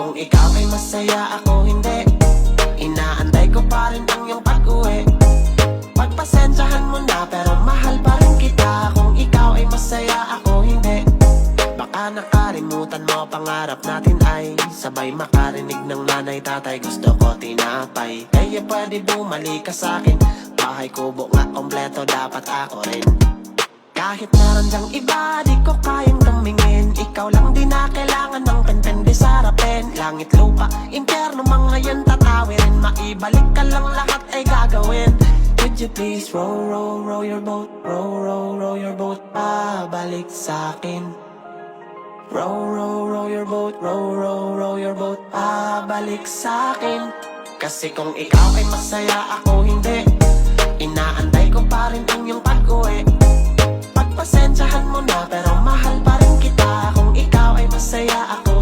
kung ikaw ay masaya, ako hindi, inaantay ko pa rin ang iyong pag-uwi. Pagpasensyahan mo na pero mahal pa rin kita. Kung ikaw ay masaya, ako hindi. Baka nakalimutan mo pangarap natin ay sabay makarinig ng nanay tatay. Gusto ko tinapay, kaya pwede bumalik ka sa'kin. Bahay kubo nga kompleto, dapat ako rin. Kahit meron dyang iba, di ko kayang tumingin. Ikaw lang di na kailangan ng pente sarapin. Langit lupa, impyerno, mga yan tatawirin. Maibalik ka lang, lahat ay gagawin. Would you please row, row, row your boat? Row, row, row your boat, pabalik sa'kin. Row, row, row your boat. Row, row, row your boat, pabalik sa'kin. Kasi kung ikaw ay masaya, ako hindi, inaantay ko pa rin ang iyong pag-uwi. Pagpasensyahan mo na pero mahal pa rin kita. Kung ikaw ay masaya, ako